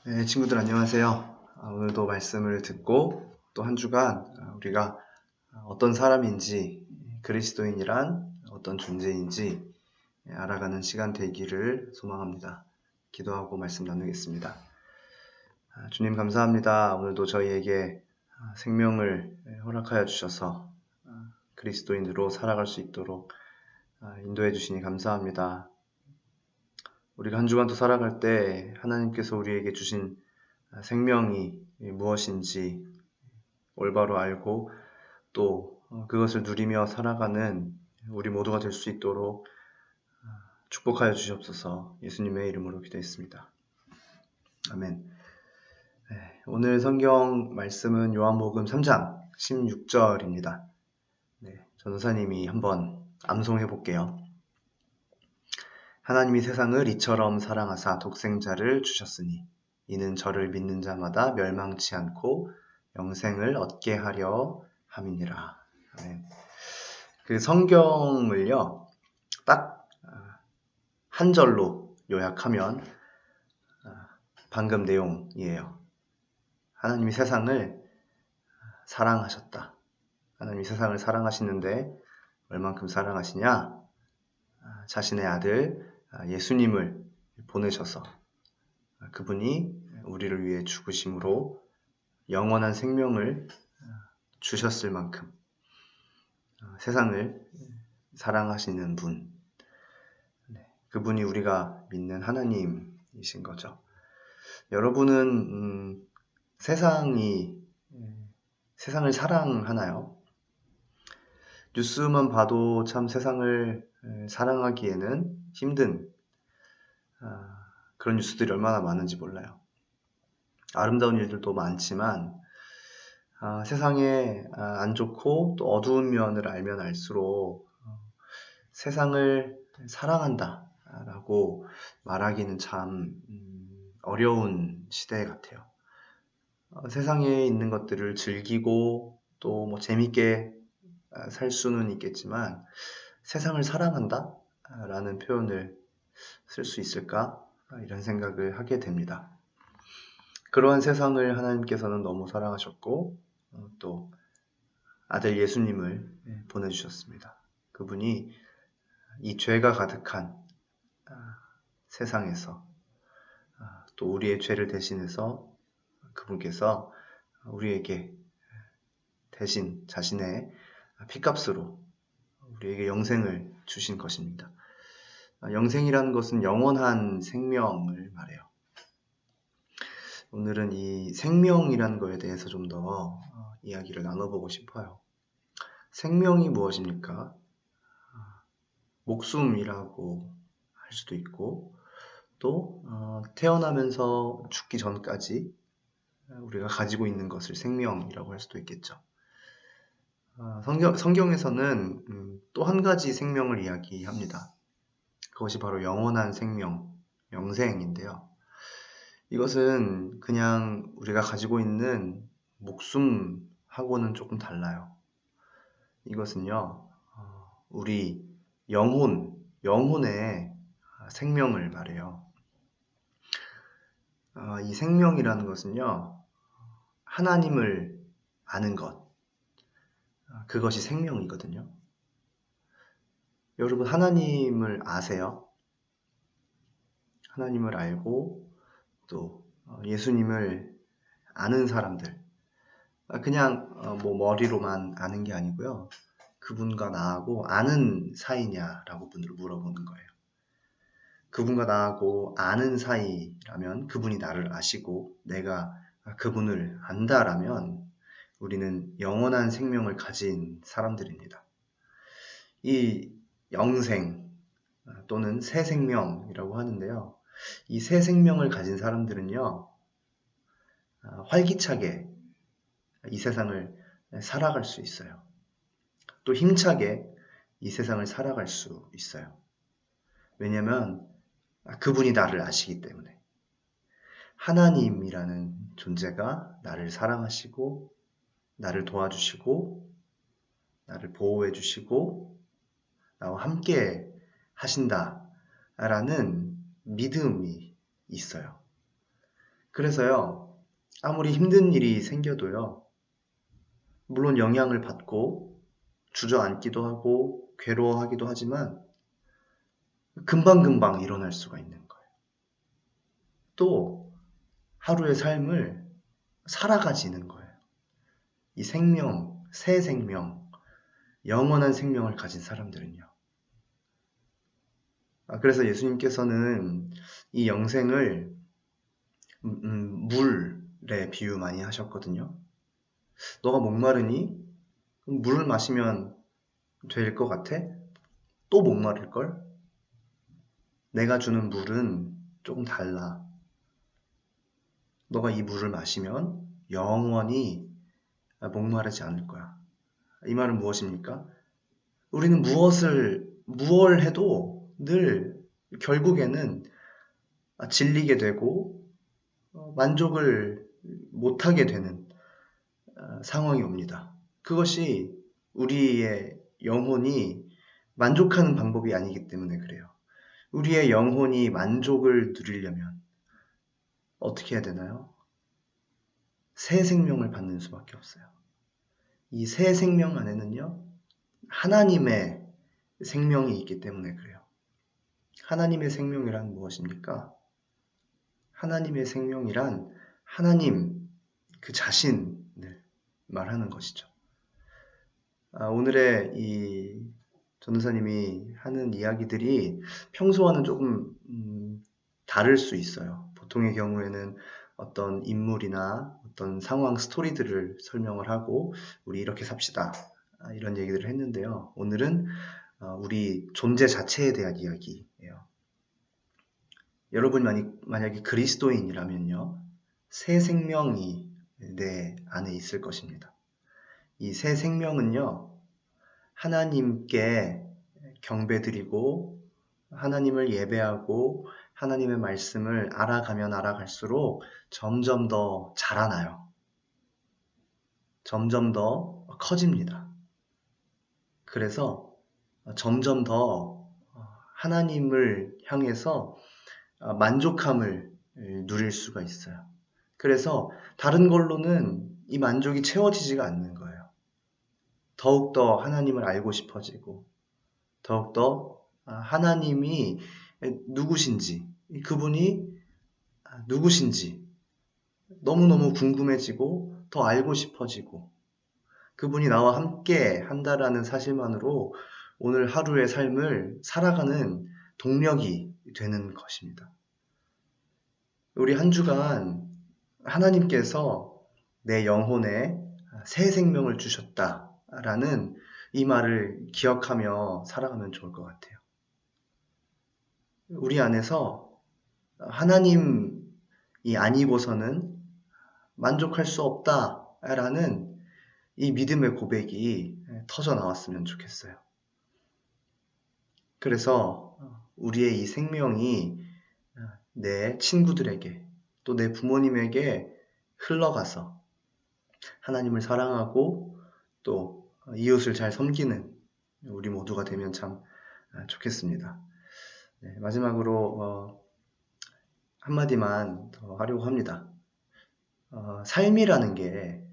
네, 친구들 안녕하세요. 오늘도 말씀을 듣고 또 한 주간 우리가 어떤 사람인지, 그리스도인이란 어떤 존재인지 알아가는 시간 되기를 소망합니다. 기도하고 말씀 나누겠습니다. 주님 감사합니다. 오늘도 저희에게 생명을 허락하여 주셔서 그리스도인으로 살아갈 수 있도록 인도해 주시니 감사합니다. 우리가 한 주간 또 살아갈 때 하나님께서 우리에게 주신 생명이 무엇인지 올바로 알고 또 그것을 누리며 살아가는 우리 모두가 될 수 있도록 축복하여 주시옵소서. 예수님의 이름으로 기도했습니다. 아멘. 오늘 성경 말씀은 요한복음 3장 16절입니다. 전도사님이 한번 암송해 볼게요. 하나님이 세상을 이처럼 사랑하사 독생자를 주셨으니 이는 저를 믿는 자마다 멸망치 않고 영생을 얻게 하려 함이니라. 그 성경을요, 딱 한 절로 요약하면 방금 내용이에요. 하나님이 세상을 사랑하셨다. 하나님이 세상을 사랑하시는데 얼만큼 사랑하시냐? 자신의 아들 예수님을 보내셔서 그분이 우리를 위해 죽으심으로 영원한 생명을 주셨을 만큼 세상을 사랑하시는 분, 그분이 우리가 믿는 하나님이신 거죠. 여러분은 세상을 사랑하나요? 뉴스만 봐도 참 세상을 사랑하기에는 힘든 그런 뉴스들이 얼마나 많은지 몰라요. 아름다운 일들도 많지만 세상에 안 좋고 또 어두운 면을 알면 알수록 세상을 사랑한다 라고 말하기는 참 어려운 시대 같아요. 세상에 있는 것들을 즐기고 또 뭐 재밌게 살 수는 있겠지만 세상을 사랑한다 라는 표현을 쓸 수 있을까? 이런 생각을 하게 됩니다. 그러한 세상을 하나님께서는 너무 사랑하셨고 또 아들 예수님을 보내주셨습니다. 그분이 이 죄가 가득한 세상에서 또 우리의 죄를 대신해서 그분께서 우리에게 대신 자신의 피값으로 우리에게 영생을 주신 것입니다. 영생이라는 것은 영원한 생명을 말해요. 오늘은 이 생명이라는 것에 대해서 좀 더 이야기를 나눠보고 싶어요. 생명이 무엇입니까? 목숨이라고 할 수도 있고 또 태어나면서 죽기 전까지 우리가 가지고 있는 것을 생명이라고 할 수도 있겠죠. 성경에서는 또 한 가지 생명을 이야기합니다. 그것이 바로 영원한 생명, 영생인데요. 이것은 그냥 우리가 가지고 있는 목숨하고는 조금 달라요. 이것은요, 우리 영혼의 생명을 말해요. 이 생명이라는 것은요, 하나님을 아는 것, 그것이 생명이거든요. 여러분, 하나님을 아세요? 하나님을 알고 또 예수님을 아는 사람들, 그냥 뭐 머리로만 아는 게 아니고요. 그분과 나하고 아는 사이냐라고 물어보는 거예요. 그분과 나하고 아는 사이라면 그분이 나를 아시고 내가 그분을 안다라면 우리는 영원한 생명을 가진 사람들입니다. 이 영생 또는 새 생명이라고 하는데요. 이 새 생명을 가진 사람들은요. 활기차게 이 세상을 살아갈 수 있어요. 또 힘차게 이 세상을 살아갈 수 있어요. 왜냐하면 그분이 나를 아시기 때문에. 하나님이라는 존재가 나를 사랑하시고 나를 도와주시고 나를 보호해 주시고 나와 함께 하신다라는 믿음이 있어요. 그래서요, 아무리 힘든 일이 생겨도요, 물론 영향을 받고 주저앉기도 하고 괴로워하기도 하지만 금방금방 일어날 수가 있는 거예요. 또 하루의 삶을 살아가지는 거예요. 이 생명, 새 생명, 영원한 생명을 가진 사람들은요. 그래서 예수님께서는 이 영생을 물에 비유 많이 하셨거든요. 너가 목마르니? 그럼 물을 마시면 될 것 같아? 또 목마를걸? 내가 주는 물은 조금 달라. 너가 이 물을 마시면 영원히 목마르지 않을 거야. 이 말은 무엇입니까? 우리는 무얼 해도 늘 결국에는 질리게 되고 만족을 못하게 되는 상황이 옵니다. 그것이 우리의 영혼이 만족하는 방법이 아니기 때문에 그래요. 우리의 영혼이 만족을 누리려면 어떻게 해야 되나요? 새 생명을 받는 수밖에 없어요. 이 새 생명 안에는요, 하나님의 생명이 있기 때문에 그래요. 하나님의 생명이란 무엇입니까? 하나님의 생명이란 하나님 그 자신을 말하는 것이죠. 오늘의 이 전도사님이 하는 이야기들이 평소와는 조금 다를 수 있어요. 보통의 경우에는 어떤 인물이나 어떤 상황 스토리들을 설명을 하고 우리 이렇게 삽시다 이런 얘기들을 했는데요. 오늘은 우리 존재 자체에 대한 이야기예요. 여러분 만약에 그리스도인이라면요. 새 생명이 내 안에 있을 것입니다. 이 새 생명은요. 하나님께 경배드리고 하나님을 예배하고 하나님의 말씀을 알아가면 알아갈수록 점점 더 자라나요. 점점 더 커집니다. 그래서 점점 더 하나님을 향해서 만족함을 누릴 수가 있어요. 그래서 다른 걸로는 이 만족이 채워지지가 않는 거예요. 더욱더 하나님을 알고 싶어지고 더욱더 하나님이 누구신지 그분이 누구신지 너무너무 궁금해지고 더 알고 싶어지고 그분이 나와 함께 한다라는 사실만으로 오늘 하루의 삶을 살아가는 동력이 되는 것입니다. 우리 한 주간 하나님께서 내 영혼에 새 생명을 주셨다라는 이 말을 기억하며 살아가면 좋을 것 같아요. 우리 안에서 하나님이 아니고서는 만족할 수 없다라는 이 믿음의 고백이 터져 나왔으면 좋겠어요. 그래서 우리의 이 생명이 내 친구들에게 또 내 부모님에게 흘러가서 하나님을 사랑하고 또 이웃을 잘 섬기는 우리 모두가 되면 참 좋겠습니다. 네, 마지막으로 한마디만 더 하려고 합니다. 삶이라는 게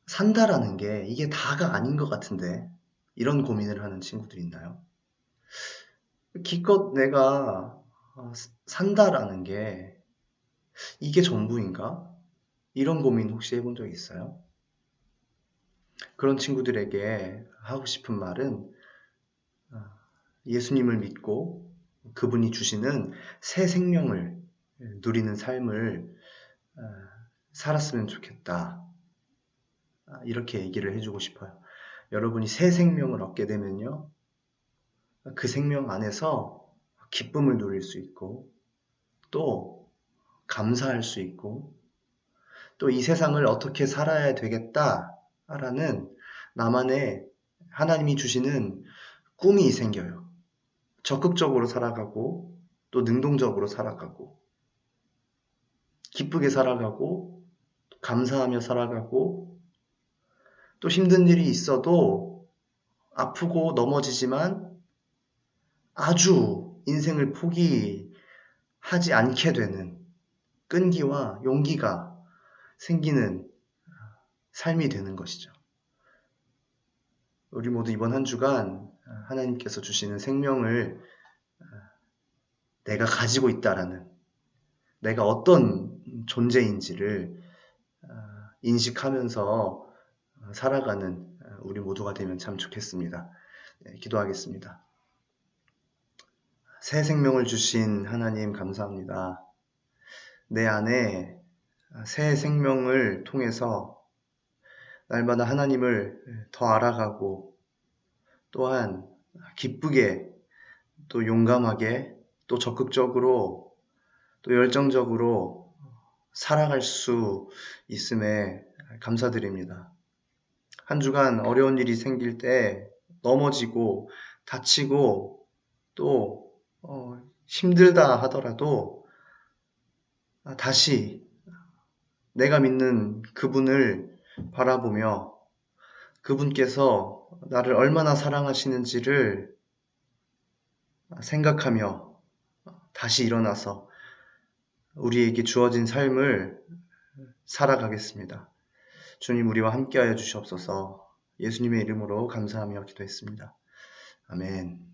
산다라는 게 이게 다가 아닌 것 같은데 이런 고민을 하는 친구들이 있나요? 기껏 내가 산다라는 게 이게 전부인가? 이런 고민 혹시 해본 적 있어요? 그런 친구들에게 하고 싶은 말은 예수님을 믿고 그분이 주시는 새 생명을 누리는 삶을 살았으면 좋겠다. 이렇게 얘기를 해주고 싶어요. 여러분이 새 생명을 얻게 되면요. 그 생명 안에서 기쁨을 누릴 수 있고 또 감사할 수 있고 또 이 세상을 어떻게 살아야 되겠다라는 나만의 하나님이 주시는 꿈이 생겨요. 적극적으로 살아가고 또 능동적으로 살아가고 기쁘게 살아가고 감사하며 살아가고 또 힘든 일이 있어도 아프고 넘어지지만 아주 인생을 포기하지 않게 되는 끈기와 용기가 생기는 삶이 되는 것이죠. 우리 모두 이번 한 주간 하나님께서 주시는 생명을 내가 가지고 있다라는, 내가 어떤 존재인지를 인식하면서 살아가는 우리 모두가 되면 참 좋겠습니다. 네, 기도하겠습니다. 새 생명을 주신 하나님 감사합니다. 내 안에 새 생명을 통해서 날마다 하나님을 더 알아가고 또한 기쁘게 또 용감하게 또 적극적으로 또 열정적으로 살아갈 수 있음에 감사드립니다. 한 주간 어려운 일이 생길 때 넘어지고 다치고 또 힘들다 하더라도 다시 내가 믿는 그분을 바라보며 그분께서 나를 얼마나 사랑하시는지를 생각하며 다시 일어나서 우리에게 주어진 삶을 살아가겠습니다. 주님, 우리와 함께하여 주시옵소서. 예수님의 이름으로 감사하며 기도했습니다. 아멘.